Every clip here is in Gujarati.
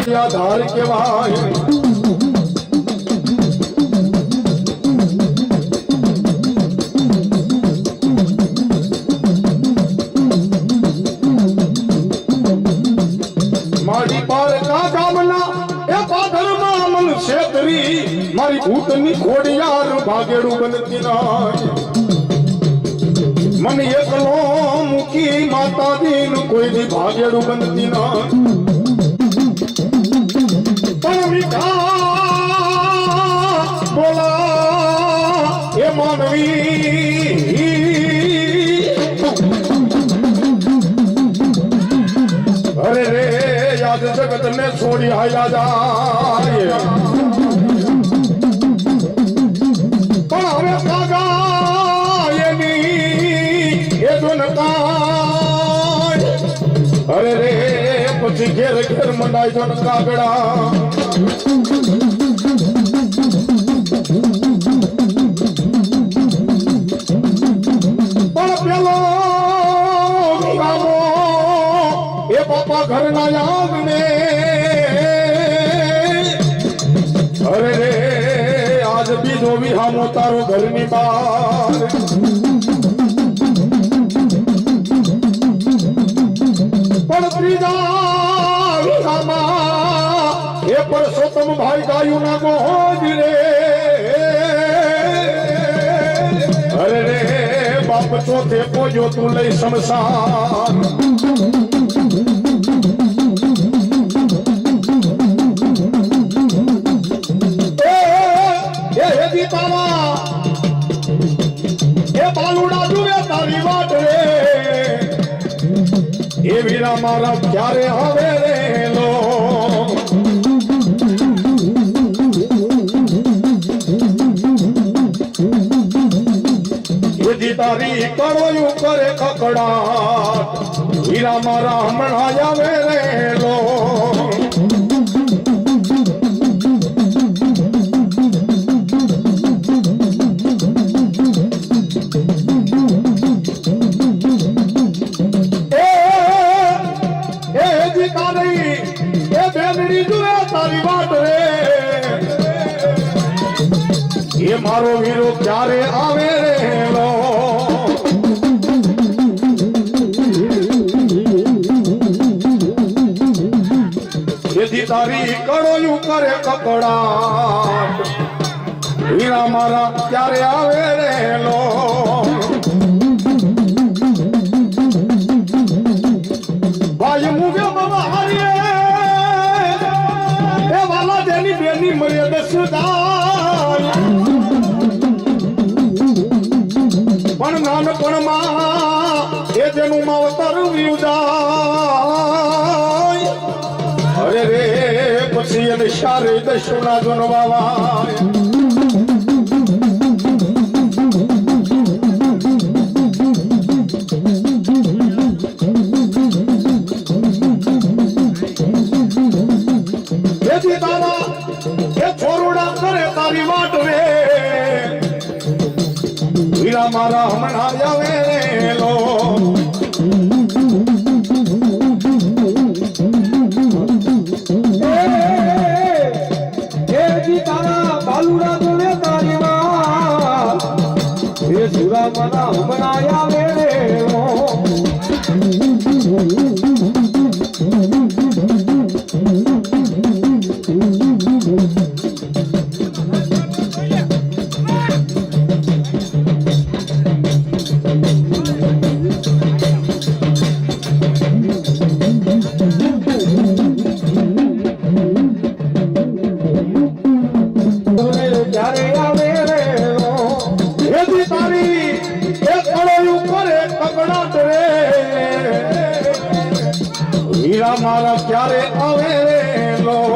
આધાર કેવાય મારી પાર કા ગામના એ પાદરમાં મન છેતરી મારી ભૂતની ખોડિયાર ભાગેડું બનતી નાય मन एकलो मुखी माता दीन कोई दी भागेड़ू बनती ना पर मीठा बोला ये मानवी अरे रे याद जगत ने छोड़ी आया जाए पर हमें कागा अरे रे પછી ઘેર ઘેર મંડાઈ જો કાગડા પણ પેલો ગામો એ બાપા ઘરના આંગણે અરે રે આજ બીજો વિહામો તારો ઘરની બહાર परसोत्तम भाई गायू ना गोज रे अरे रे बाप चौथे पोजो तू लई शमशान ए दीपावा ए बालूड़ा जुए तारी वाट रे ए वीरा मारा क्यारे हवे रे लो तारी करोयू करे ककड़ाट हीरा मारा हमणा जावे रे लो ए जी तारी ए बेनड़ी जुए तारी वाट रे ये मारो वीरो क्यारे आवे रे लो तारी कड़ोयू करे कपड़ा हीरा मारा क्यारे आवे रे लो भाई मुझे बाबा हरिए ए वाला देनी बेनी मरे दसदार पण नानपण मा ए जेनु मावतर विउदाय अरे रे પછી એને શારે દશોના જનવાવા એથી તારા એ છોરુડા કરે તારી વાટ રે હીરા મારા હમણાં આવે રે લો मना बनाया मेरे मारा क्यारे आवे रे लो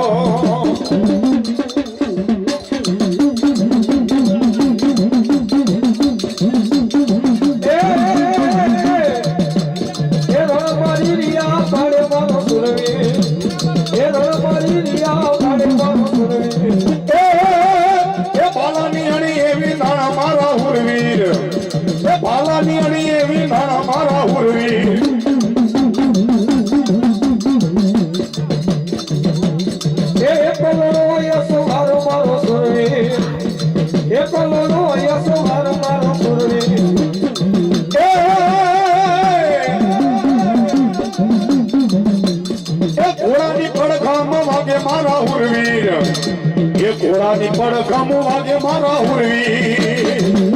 ઘોડાની પડઘમ વાગે મારા ઉરવી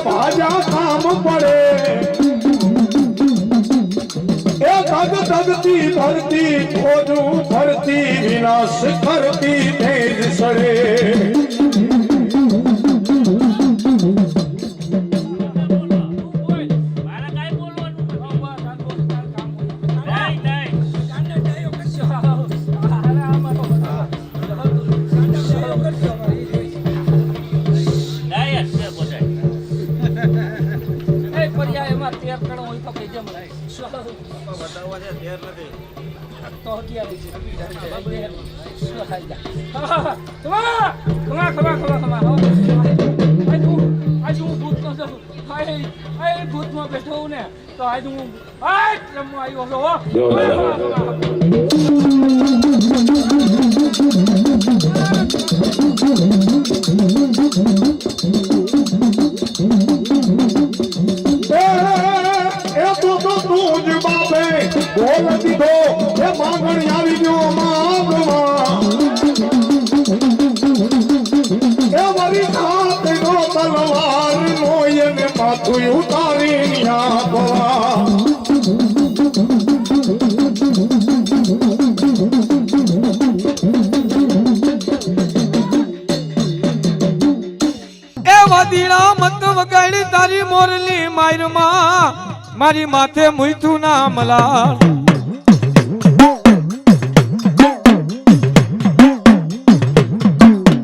ભાજા કામ પડે એ ધગધગતી ધરતી ખોજું ફરતી વિનાશ કરતી તેજ સડે ભૂતમાં બેઠો ને તો આજ હું રમવા આવ્યો છું તું જ બાપે બોલ દીધો એ માંગણી આવી ગયો માંગવા એ વરી ખાતે નો તલવાર નો એને માથું ઉતારી આપવા એ વદીડા મત વગાડી તારી મોરલી માયરમાં મારી માથે મુઈથું ના મલાર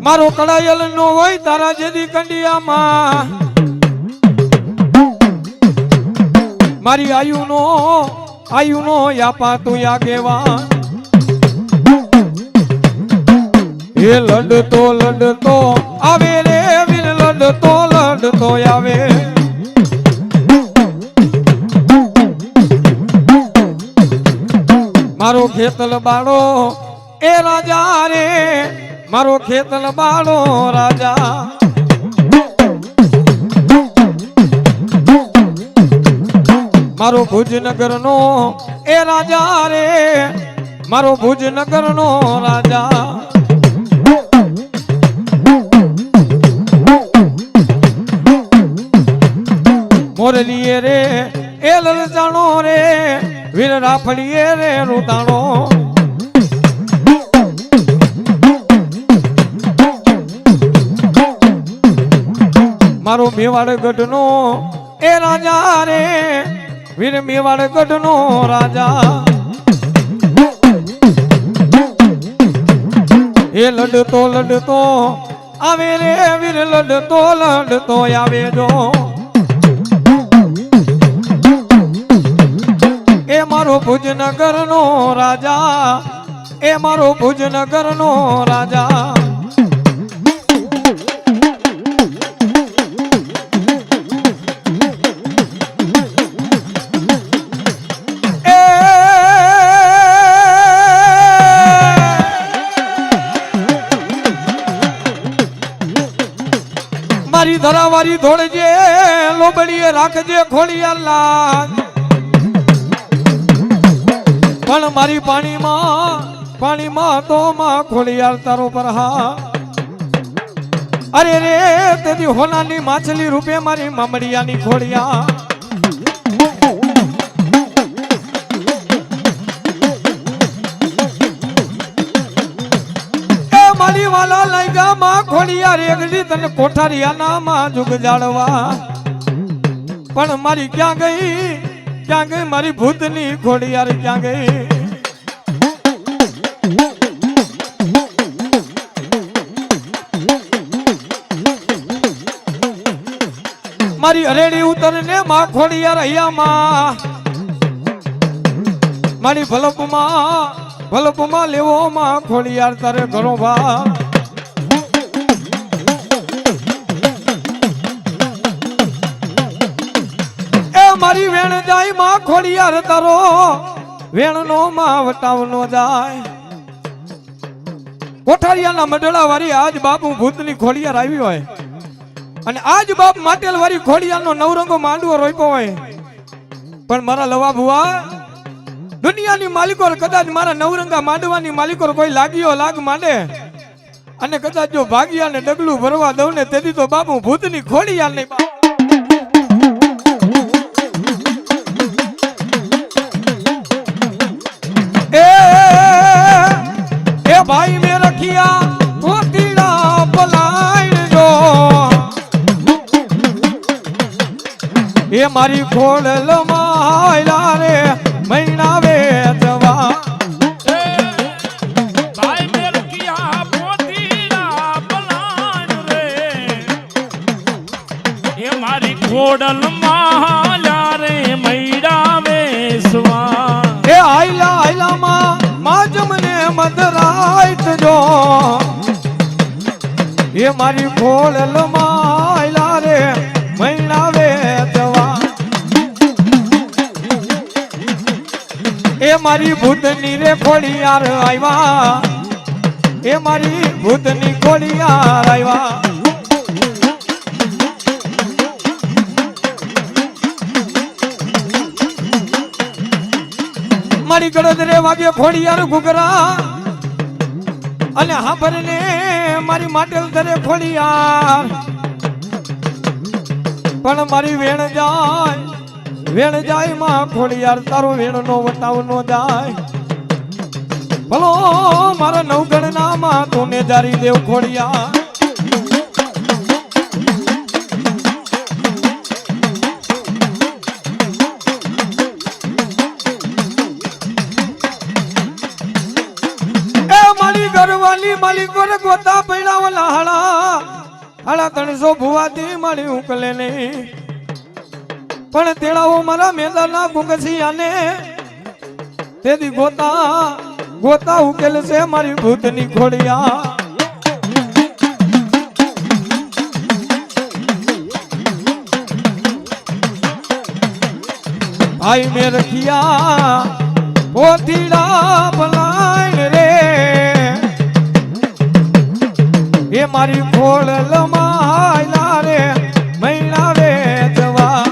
મારો કડાયલ નો હોય તારા જેદી કંડિયામાં મારી આયુ નો યાપા તું આગેવા એ લડતો આવે રે વીર લડતો આવે મારો ખેતલ બાળો એ રાજા રે મારો ખેતલ બાળો રાજા મારો ભુજનગર નો એ રાજા રે મારો ભુજનગર નો રાજા મોરલીએ રે એ લલચાણો રે વીર રાફડીએ રે રૂતાણો મારો મેવાડ ગઢ નો એ રાજા રે વીર મેવાડ ગઢ નો રાજા એ લડતો આવે રે વીર લડતો આવે જો એ મારો ભુજનગર નો રાજા એ મારો ભુજનગર નો રાજા મારી ધરાવારી ધોળજે લોબડીએ રાખજે ખોડિયાર લાગ પણ મારી પાણીમાં તો માં ખોડિયાર તારો પરહા અરે રે તેથી હોનાની માછલી રૂપે મારી મામડિયાની ખોડિયા એ મારી વાલા લાગ્યા માં ખોડિયાર એકડી તને કોઠારિયાના માં જુગ જાળવા પણ મારી ક્યાં ગઈ મારી ભૂતની ખોડિયાર ક્યાં ગઈ મારી હરેડી ઉતરને માં ખોડિયાર હૈયામાં મારી ભલપમાં લેવો માં ખોડિયાર તારે ઘણો ભાર એ મારી વેણ જાય માં ખોડિયાર તારો વેણનો માં વટાવનો જાય કોઠારિયાના મડળા વાળી આજ બાપુ ભૂતની ખોડિયાર આવી હોય અને આજ બાપ માટેલ વાળી ખોડિયારનો નવરંગો માંડવો રોપ્યો હોય પણ મારા લવા ભુવા દુનિયાની માલિકો કદાચ મારા નવરંગા માંડવાની માલિકો કોઈ લાગ્યો લાગ માંડે અને કદાચ જો ભાગ્યા ને ડગલું ભરવા દઉં ને તેથી તો બાપુ ભૂતની ખોડિયાર નહીં એ ભાઈ મે રખિયા કોતીડા પલાઈ જો એ મારી ખોડલ માયલા રે મહિના વેચવા ભાઈ મે રખિયા કોતીડા પલાઈ રે એ મારી ખોડલ માયલા રે મહિના વેચવા એ આયલા આયલામાં માજમને મદરાઈત જો એ મારી ખોડલ માયલા રે મહિના વેચવા એ મારી ભૂતની રે ખોડિયાર આવ્યા એ મારી ભૂતની ખોડિયાર આવ્યા મારી ગળદરે વાગે ખોડિયાર ઘુઘરા અને હાંભરને મારી માટેલ ધરે ખોડિયાર પણ મારી વેણ જાય માં ખોડિયાર તારો વેણ નો વટાવ નો જાય ભલો મારા નવગણ નામાં તું ને જારી દેવ ખોડિયાર ઘરવાલી માલિક પર ગોતા પૈડાવાલા હાડા 300 ભુવાથી મારી ઉકલે નહીં પણ તેડાવો મારા મેદાના ગુંગસિયાને તેથી ગોતા ઉકેલ છે મારી ભૂતની ખોડિયા ભાઈ મે રખિયા પોતીડા પલાઈ રે એ મારી ખોડલ માયલા રે મહિના વેચવા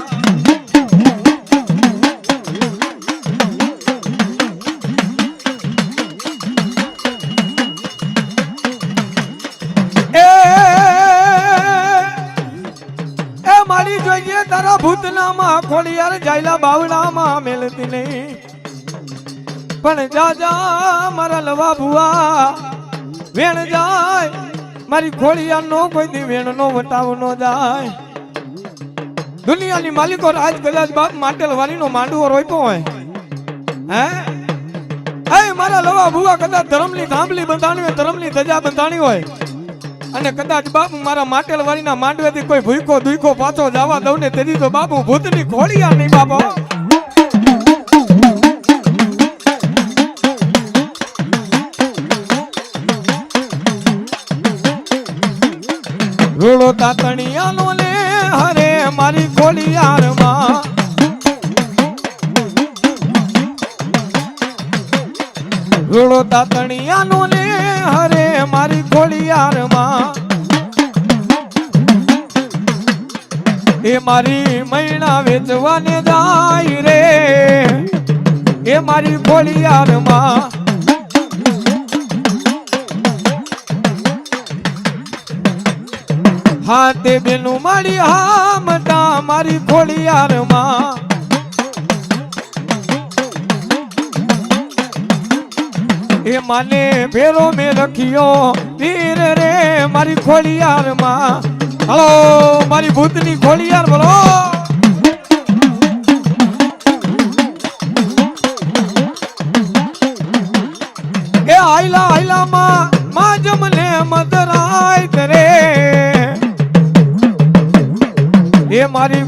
એ મારી જોઈએ તારા ભૂતનામાં ખોડિયાર જાયલા બાવડામાં મેલતી નહીં પણ જા મારા લવા ભુવા વેણ જાય મારી ખોડિયાર નો કોઈ દી વેણ નો વટાવ નો જાય દુનિયાની માલિકો આજ કદાચ બાપ માટેલ વાળી નો માંડવો રોપ્યો હોય હે મારા લવા ભુવા કદાચ ધર્મની થાંભલી બંધાણી હોય ધર્મની ધજા બંધાણી હોય અને કદાચ બાપુ મારા માટેલ વાળીના માંડવેથી કોઈ ભૂખો દુખો પાછો જવા દઉં ને તેથી તો બાપુ ભૂતની ખોડિયાર નહીં બાપો રૂડો તાતણિયાનો ને હરે મારી ખોડિયાર માં રૂડો તાતણિયાનો ને હરે મારી ખોડિયાર માં એ મારી મૈણા વેચવાને જાય રે એ મારી ખોડિયાર માં હાથે બેનું મારી હામટા મારી ખોડિયાર માં એ માને ફેરો મે રખ્યો વીર રે મારી ખોડિયાર માં હલો મારી ભૂતની ખોડિયાર બોલો એ આયલા માં જમને મદરાય કરે એ મારી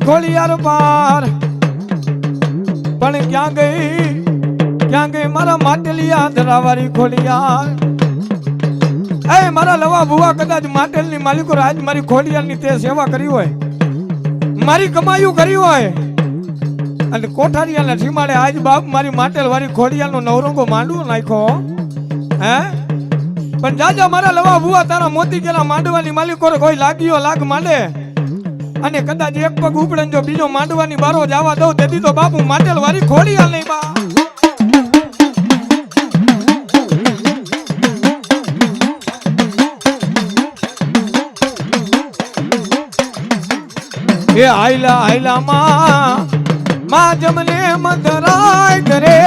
ખોડિયાર પાર પણ ક્યાં ગઈ મારા માટલિયા ધરાવાળી ખોડિયાર એ મારા લવા ભુવા કદાચ માટલની માલિકો આજ મારી ખોડિયારની તે સેવા કરી હોય મારી કમાયું કરી હોય અને કોઠારિયાના ઠીમાડે આજ બાપ મારી mateલ વાળી ખોડિયાનો નવરંગો માંડવો નાખ્યો હે પણ જાજા મારા લવા ભુવા તારા મોતી કેલા માંડવાની માલિકો કોઈ લાગ્યો લાગ માંડે અને કદાચ એક પગ ઉપડે જો બીજો માંડવાની બારો જવા દઉં તેથી તો બાપુ mateલ વાળી ખોડિયા નહીં બા એ આયલા માં જમને મધરાય કરે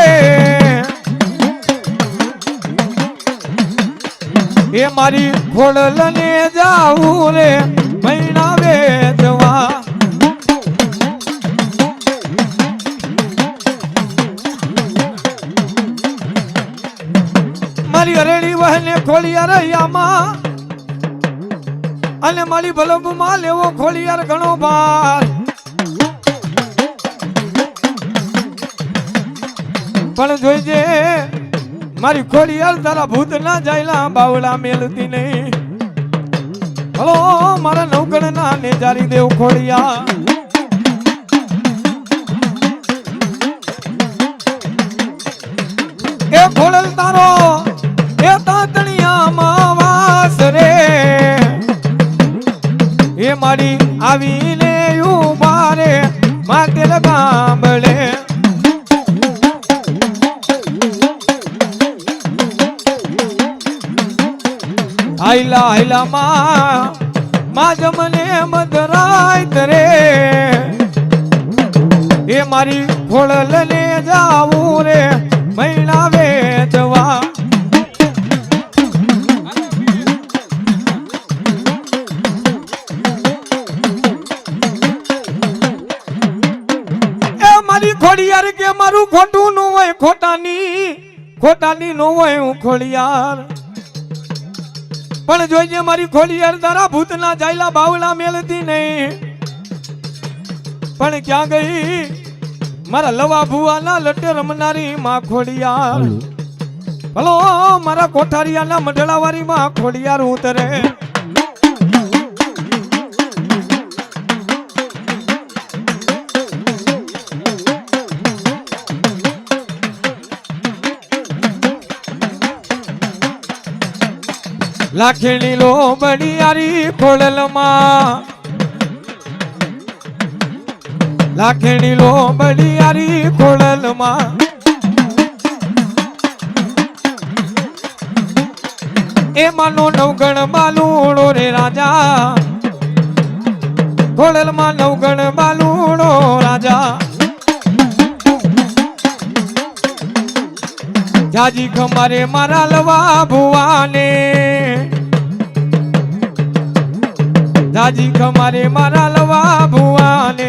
એ મારી ખોડલને જાવું રે મહિના વેચવા મારી અરેડી વહને ખોડિયાર યામાં અને મારી બલબમાં લેવો ખોડિયાર ઘણો ભાર પણ જોઈજે મારી ખોડિયાર તારા ભૂત ના જાયલા બાવડા મેલતી નહીં હલો મારા નવગણ ના ને જારી દેવ ખોડિયાર એ ખોડલ તારો એ તાતણિયામાં વાસ રે એ મારી આવીને ઉભા રે mateલ ગામડે આયલા માં જમને મધરાય રે એ મારી ખોડલને જાવું રે મહિના વેચવા ખોડિયાર કે મારું ખોટું નો હોય ખોટાની નો હોય હું ખોડિયાર પણ જોઈજે મારી ખોડિયાર તારા ભૂતના જાયલા બાવલા મેલતી નહીં પણ ક્યાં ગઈ મારા લવા ભુવાના લટે રમનારી માં ખોડિયાર ભલો મારા કોઠારિયાના મઢડાવાળી માં ખોડિયાર ઉતરે લાખેણી લો બડિયારી ખોડલમાં લાખેણી લો બડિયારી ખોડલમાં એ માનો નવગણ બાલુડો રે રાજા ખોડલમાં નવગણ બાલુડો રાજા જાજી ખમારે મારા લવા ભુવાને જાજી ખમારે મારા લવા ભુવાને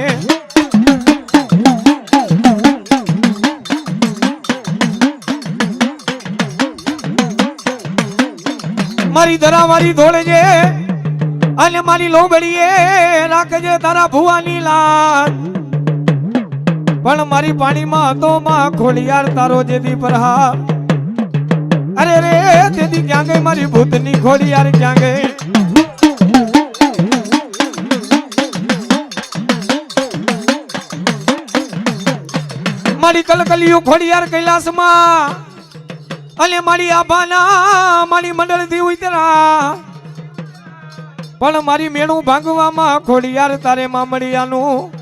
મારી ધરાવારી ધોળજે અને મારી લોબડીએ રાખજે તારા ભુવાની લાજ પણ મારી પાણીમાં હતો માં ખોડિયાર તારો જેથી પ્રહાર અરે રે તેથી ક્યાં ગઈ મારી ભૂતની ખોડિયાર ક્યાં ગઈ મારી કલકલિયું ખોડિયાર કૈલાસમાં અને મારી આભાના મારી મંડળથી ઉતરા પણ મારી મેણું ભાંગવામાં ખોડિયાર તારે મામડિયાનું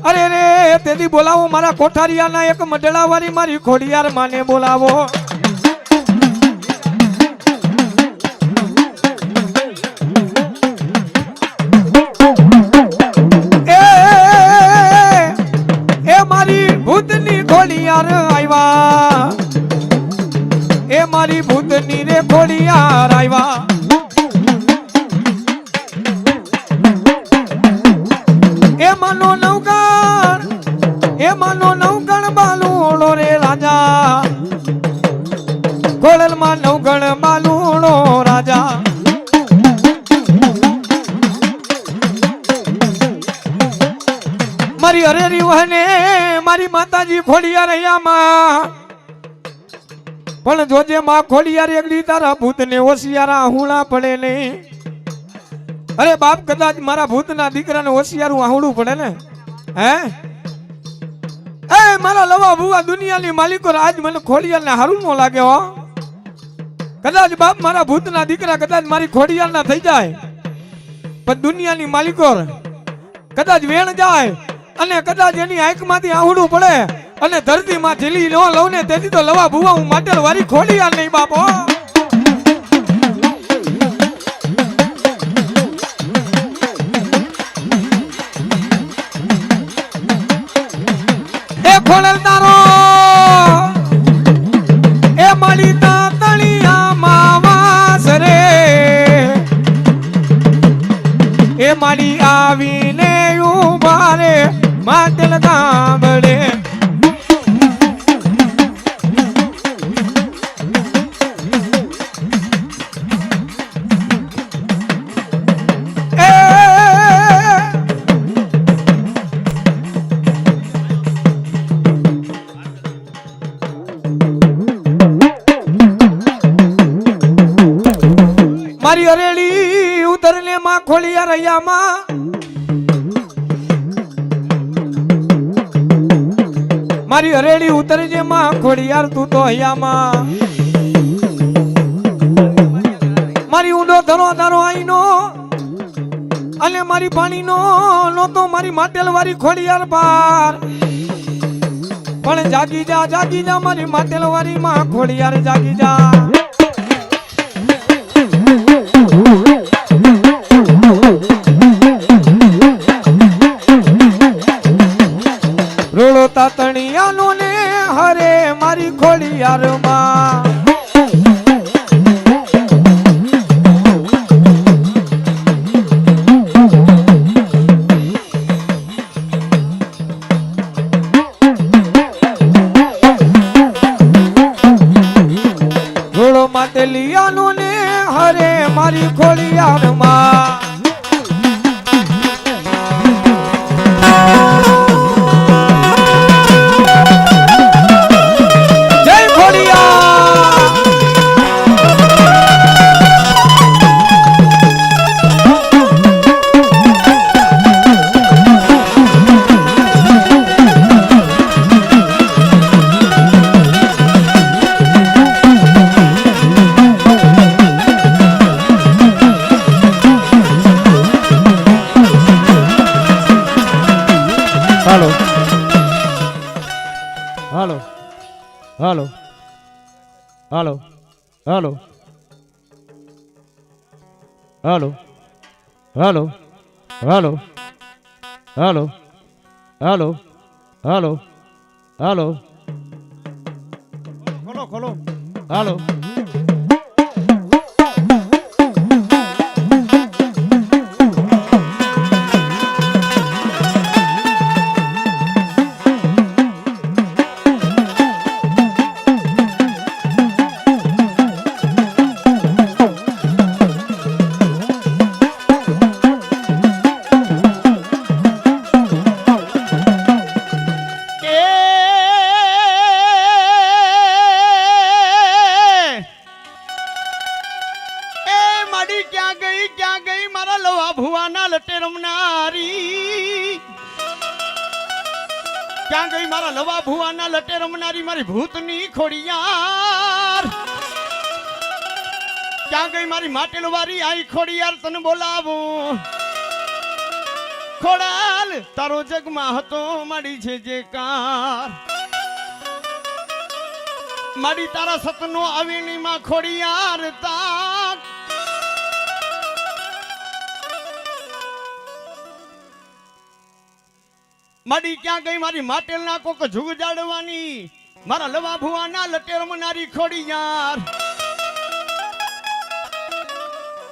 અરે રે તેથી બોલાવો મારા કોઠારિયાના એક મઢડાવાળી મારી ખોડિયાર માને બોલાવો એ મારી ભૂતની ખોડિયાર આવ્યા એ મારી ભૂતની રે ખોડિયાર આવ્યા એ માનો નવગણ બાલુડો રે રાજા ખોડલમાં નવગણ બાલુડો રાજા મારી હરેરી વહને મારી માતાજી ખોડિયાર અહીંયામાં પણ જોજે માં ખોડિયાર એકલી તારા ભૂતને હોશિયારા આહુડા પડે નહીં. અરે બાપ કદાચ મારા ભૂતના દીકરાને હોશિયારું આહુડું પડે ને હે એ મારા લવા ભુવા દુનિયાની માલિકો આજ મને ખોડિયારને હારું ન લાગે હો. કદાચ બાપ મારા ભૂતના દીકરા કદાચ મારી ખોડિયારના થઈ જાય પણ દુનિયાની માલિકો કદાચ વેણ જાય અને કદાચ એની આંખમાંથી આહુડું પડે અને ધરતીમાં ઝીલી ન લઉં ને તેથી તો લવા ભુવા હું માટેલ વારી ખોડિયાર નહીં બાપો. એ ખોડલ તારો એ મારી તાતણિયા માવાસ રે એ મારી આવીને ઉભા રે માટેલ ગામડે. મારી અરેડી ઉતરને માં ખોલિયા રૈયામાં મારી હરેડી ઉતરજે માં ખોડિયાર તું તો હૈયામાં મારી ઊંડો ધરો ધારો આઈનો અને મારી પાણીનો નહોતો મારી માટેલ વારી ખોડિયાર પાર પણ જાગી જા મારી માટેલ વારી માં ખોડિયાર જાગી જા. રોડો તાતણિયાનો ને હરે મારી ખોડિયાર માં રોડો માટેલિયાનો ને હરે મારી ખોડિયાર માં હાલો હાલો હાલો હાલો હાલો હાલો હાલો હાલો હાલો હાલો ખોલો ખોલો હાલો ક્યાં ગઈ મારા લવા ભુવાના લટે રમનારી ક્યાં ગઈ મારા લવા ભુવાના લટે રમનારી મારી ભૂતની ખોડિયાર ક્યાં ગઈ મારી માટેલ વારી આઈ ખોડિયાર તને બોલાવું ખોડાલ તારો જગમાં હતો માડી છે જે કાર માડી તારા સતનો આવીની માં ખોડિયાર તાક માડી ક્યાં ગઈ મારી માટેલ ના કોક જુગ જાડવાની મારા લવા ભુવાના લટે રમનારી ખોડિયાર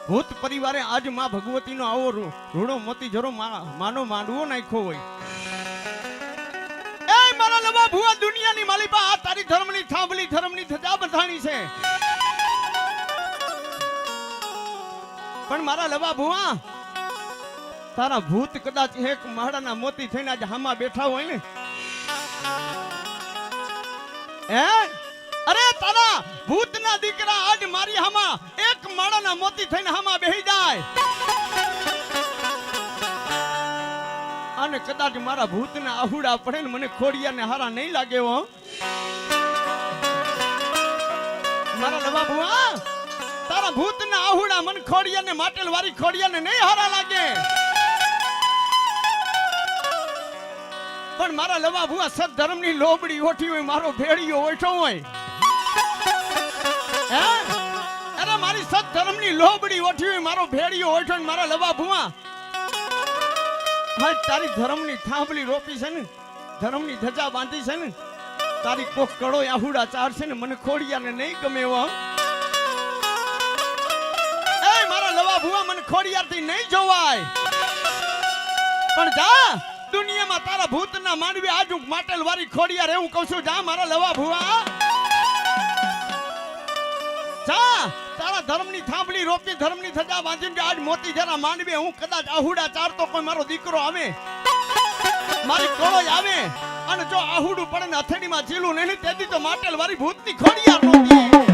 ભૂત પરિવારે આજ માં ભગવતી નો આવો રૂડો મોતી જરો માનો માંડવો નાખ્યો હોય એ મારા લવા ભુવા દુનિયાની માલિપા આ તારી ધર્મની થાંભલી ધર્મની ધજા બંધાણી છે પણ મારા લવા ભુવા તારા ભૂત કદાચ એક માળાના મોતી થઈને આજે હામાં બેઠા હોય ને હે અરે તારા ભૂતના દીકરા આજ મારી હામાં એક માળાના મોતી થઈને હામાં બેહી જાય અને કદાચ મારા ભૂતના આહુડા પડે ને મને ખોડિયાને હારા નહીં લાગે હો મારા લવા ભુવા તારા ભૂતના આહુડા મને ખોડિયાને માટેલ વારી ખોડિયાને નહીં હારા લાગે પણ મારા લવા ભુવા સદધર્મની લોબડી ઓઠી હોય મારો ભેડિયો ઓઠો હોય હે અરે મારી સદધર્મની લોબડી ઓઠી હોય મારો ભેડિયો ઓઠો ને મારા લવા ભુવા હાલ તારી ધર્મની થાંભલી રોપી છે ને ધર્મની ધજા બાંધી છે ને તારી કોક કડો આહુડા ચારશે ને મને ખોડિયાને નહીં ગમે એવો એ મારા લવા ભુવા મને ખોડિયારથી નહીં જોવાય પણ જા દુનિયામાં તારા ભૂતના માનવી આજુ માટેલ વારી ખોડિયાર એવું કહું છું જા મારા લવા ભુવા જા તારા ધર્મની થાંભલી રોપી ધર્મની ધજા બાંધીને આજ મોતી જરા માનવી હું કદાચ આહુડા ચારતો કોઈ મારો દીકરો આવે મારી કોળોય આવે અને જો આહુડું પડે ને અથડીમાં જીલું નહીં તેથી તો માટેલ વારી ભૂતની ખોડિયાર નહોતી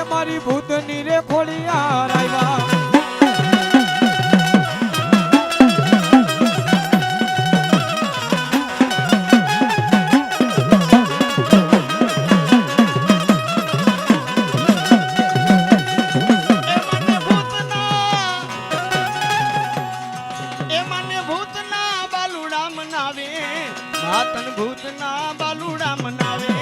મારી ભૂતની રે ખોડિયાર આવ્યા તન ભૂતના બાલુડા મનાવે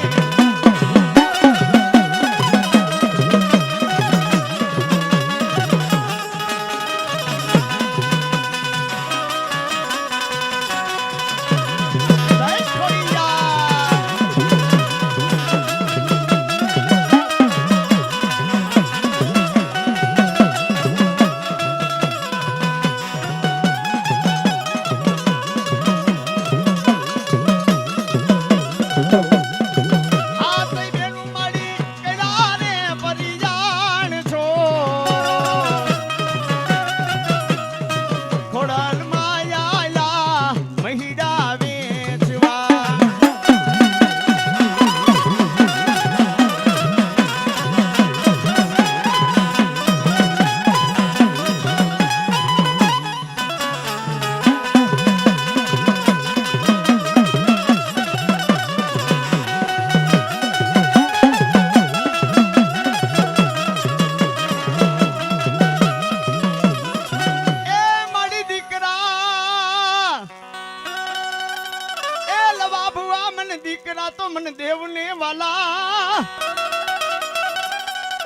દીકરા તો મને દેવને વાલા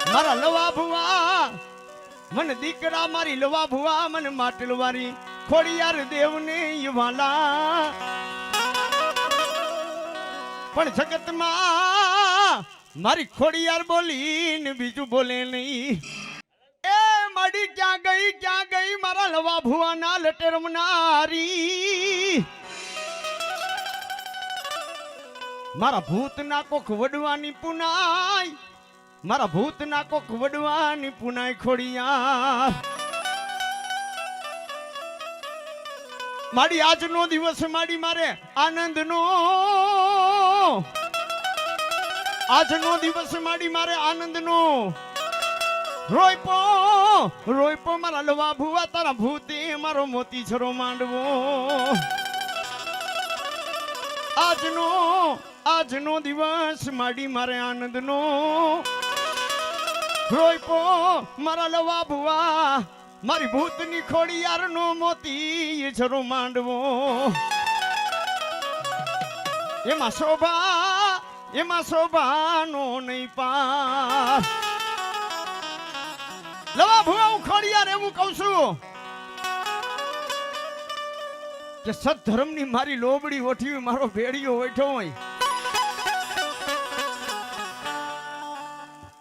મારા લવા ભુવા મને દીકરા મારી લવા ભુવા મને માટલ વારી ખોડિયાર દેવને વાલા પણ જગતમાં મારી ખોડિયાર બોલીને બીજું બોલે નહીં એ મારી માડી ક્યાં ગઈ મારા લવા ભુવાના લટે રમનારી મારા ભૂતના કોખ વડવાની પુનાય મારા ભૂતના કોખ વડવાની પુનાય ખોડિયા માડી આજનો દિવસ માડી મારે આનંદનો આજનો દિવસ માડી મારે આનંદનો રોયપો મારા લવા ભુવા તારા ભૂતે મારો મોતી છરો માંડવો આજનો દિવસ માડી મારે આનંદનો રોયપો મારા લવા ભુવા મારી ભૂતની ખોડિયારનો મોતી છરો માંડવો એમાં શોભાનો નહીં પાર લવા ભુવા હું ખોડિયાર એવું કહું છું કે સત્ધર્મની મારી લોબડી ઓઠી મારો ભેડિયો ઓઠો હોય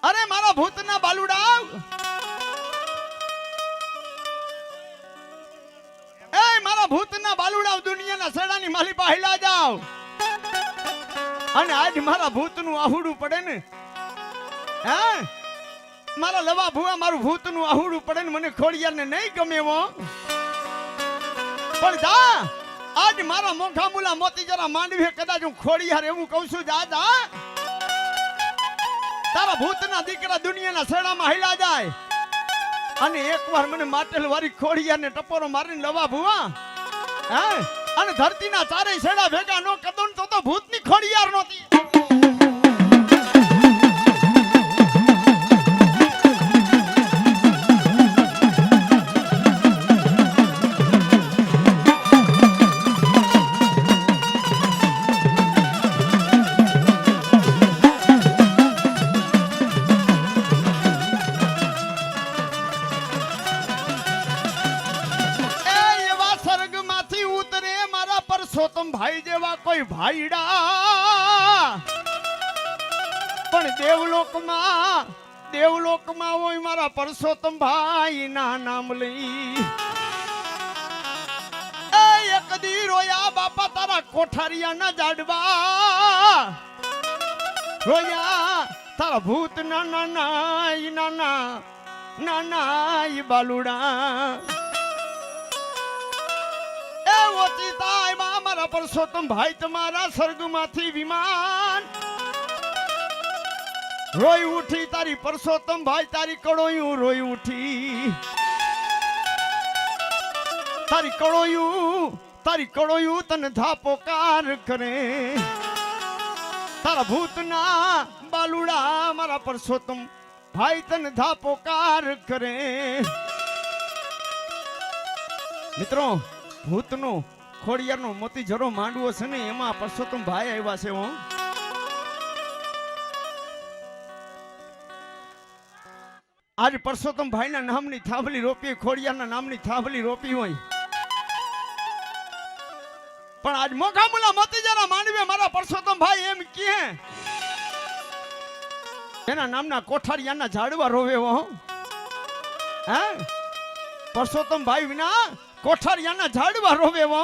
અરે મારા ભૂતના બાલુડા મારા ભૂતના બાલુડા દુનિયાના સેડાની માલી પાહેલા જાવ અને આજ મારા ભૂતનું આહુડું પડે ને હે મારા લવા ભુવા મારું ભૂતનું આહુડું પડે ને મને ખોડિયારને નહીં ગમે હો પણ જા આજ મારા મોઢા મુલા મોતી જરા માંડવી કદાચ હું ખોડિયાર એવું કહું છું જા તારા ભૂતના દીકરા દુનિયાના સેડામાં હિલા જાય અને એકવાર મને માટેલ વાળી ખોડિયારને ટપોરો મારીને લવા ભુવા હે અને ધરતીના ચારેય સેડા ભેગા નો કદોન તો ભૂતની ખોડિયાર નહોતી પરસોત્તમ ભાઈ જેવા કોઈ ભાઈડા પણ દેવલોકમાં હોય મારા પરસોત્તમ ભાઈ ના નામ લઈ એક દી રોયા બાપા તારા કોઠારિયા ના જાડવા રોયા તારા ભૂત નાના બાલુડા મારા પરસોત્તમ ભાઈ તમારા સ્વર્ગમાંથી વિમાન રોઈ ઉઠી તારી પરસોત્તમ ભાઈ તારી કડોયું રોઈ ઉઠી તારી કડોયું તને ધાપોકાર કરે તારા ભૂતના બાલુડા મારા પરસોત્તમ ભાઈ તને ધાપોકાર કરે મિત્રો ભૂતનો ખોડિયારનો મોતી જરો માંડવો છે ને એમાં પરસોત્તમ ભાઈ આવ્યા છે હું આજે પરસોત્તમ ભાઈના નામની થાંભલી રોપી ખોડિયારના નામની થાંભલી રોપી હોય પણ આજ મોઘા મુલા મોતી જરા માંડવે મારા પરસોત્તમ ભાઈ એમ કહે એના નામના કોઠારિયાના ઝાડવા રોવે હો હે પરસોત્તમ ભાઈ વિના કોઠારિયાના ઝાડવા રોવે હો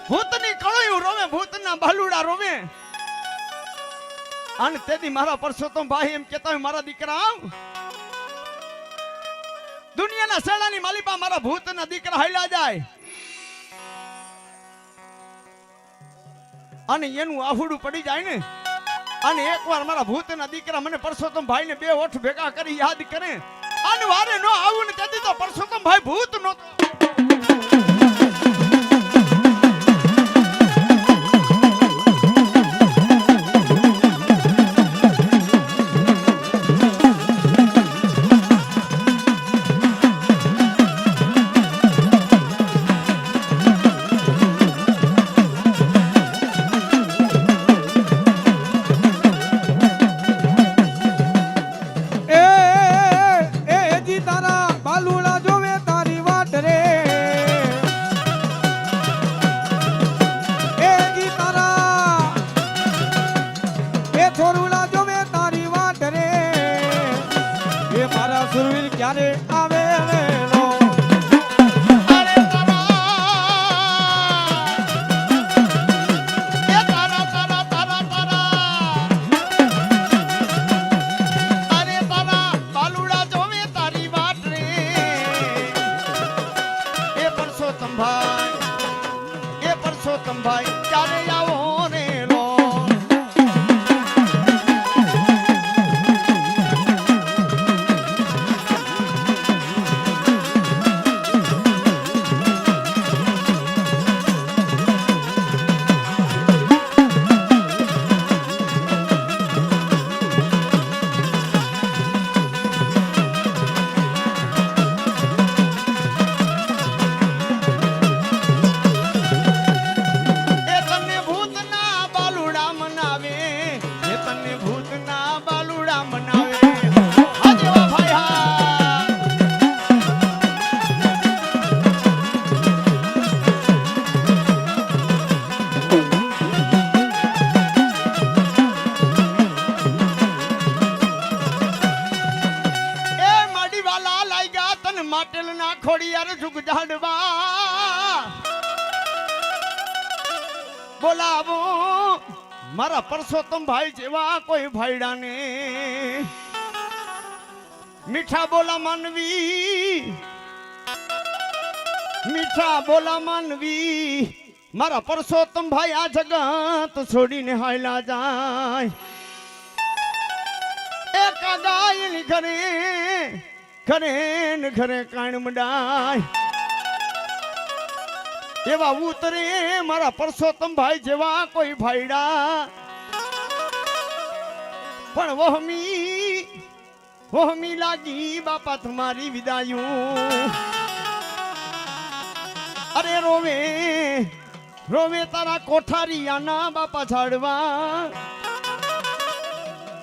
ભૂતની કળોયું રોવે ભૂતના બાલુડા રોવે અને તેથી મારા પરસોત્તમ ભાઈ એમ કહેતા હોય મારા દીકરા દુનિયાના સેડાની માલિપા મારા ભૂતના દીકરા હાલ્યા જાય અને એનું આહુડું પડી જાય ને અને એકવાર મારા ભૂતના દીકરા મને પરસોત્તમ ભાઈને બે ઓઠ ભેગા કરી યાદ કરે અને વારે નો આવું ને તેથી તો પરસોત્તમ ભાઈ ભૂત નો તારા બાલુડા જોવે તારી વાટ રે પરસોત્તમભાઈ ક્યારે આવો રે લો એ તને ભૂતના બાલુડા મનાવે એ તને ભૂતના બાલુડા મનાવે હા દેવા ભાઈ હા એ માડી વાલા લાગ્યા તને માટેલ ના ખોડિયાર જુગ જાડવા બોલાવો મારા પરસોત્તમ ભાઈ જેવા કોઈ ભાઈડાને મીઠા બોલા માનવી મીઠા બોલા માનવી મારા પરસોત્તમ ભાઈ આ જગત છોડીને હાયલા જાય એક ગાયની ઘરે ઘરે ને ઘરે કાણ મડાય એવા ઉતરે મારા પરસોત્તમ ભાઈ જેવા કોઈ ભાઈડા પણ વહમી લાગી બાપા તમારી વિદાયું અરે રોવે રોવે તારા કોઠારિયાના બાપા ઝાડવા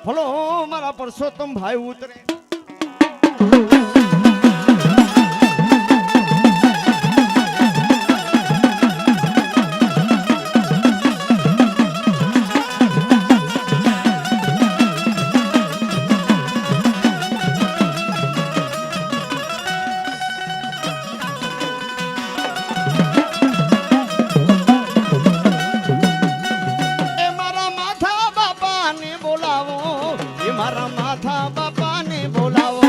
ભલો મારા પરસોત્તમ ભાઈ ઉતરે એ મારા માથા બાપાને બોલાવો એ મારા માથા બાપાને બોલાવો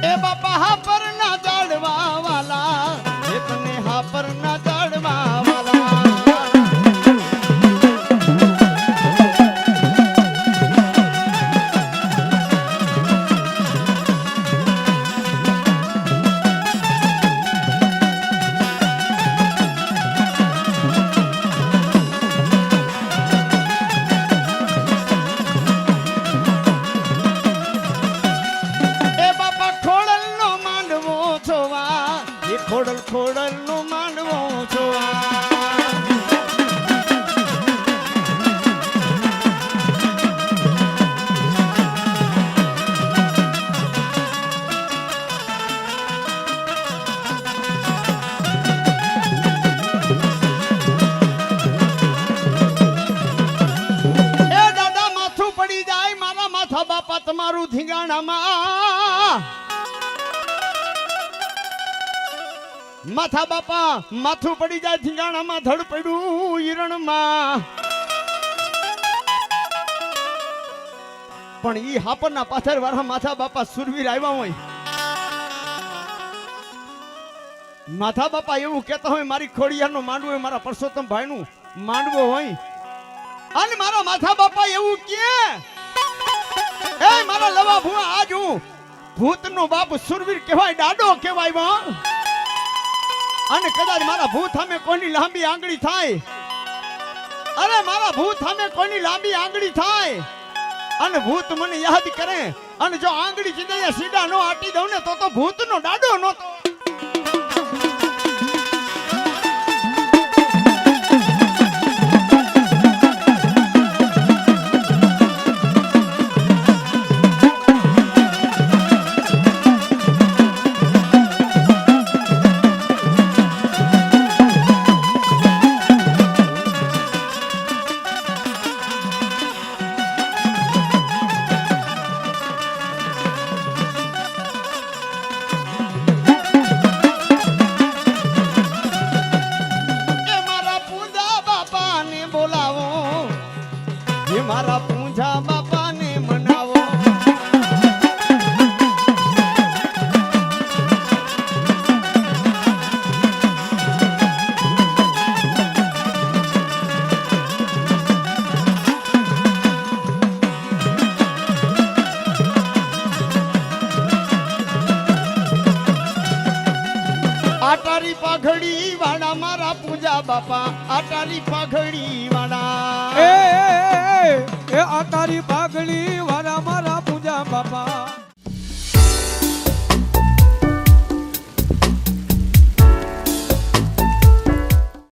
એ બાપા હા પર ના જાડવા વાલા એ તને હા પર ના જાડવા વાલા એ બાપા ખોડલ નો માંડવો જોવા એ ખોડલ નો માંડવો જોવા એ દાદા માથું પડી જાય મારા માથા બાપા તમારું ધીંગાણામાં માથા બાપા માથું પડી જાય ધીંગાણામાં ધડ પડ્યું ઈરણમાં પણ ઈ હાપરના પાછળ વાળા માથા બાપા સુરવીર આવ્યા હોય માથા બાપા એવું કહેતા હોય મારી ખોડિયારનો માંડવો હોય મારા પરસોત્તમ ભાઈનું માંડવો હોય અને મારા માથા બાપા એવું કે એ મારા લવા ભુવા આજ હું ભૂતનો બાપ સુરવીર કહેવાય દાડો કહેવાય વા અને કદાચ મારા ભૂત સામે કોઈની લાંબી આંગળી થાય અરે મારા ભૂત સામે કોઈની લાંબી આંગળી થાય અને ભૂત મને યાદ કરે અને જો આંગળી ચીંદા સીધા નો આટી દઉં ને તો ભૂતનો દાડો નહોતો મારા પૂંજા બાપાને મનાવો આટારી પાઘડી વાળા મારા પૂજા બાપા આટારી પાઘડી વાળા એ આ તારી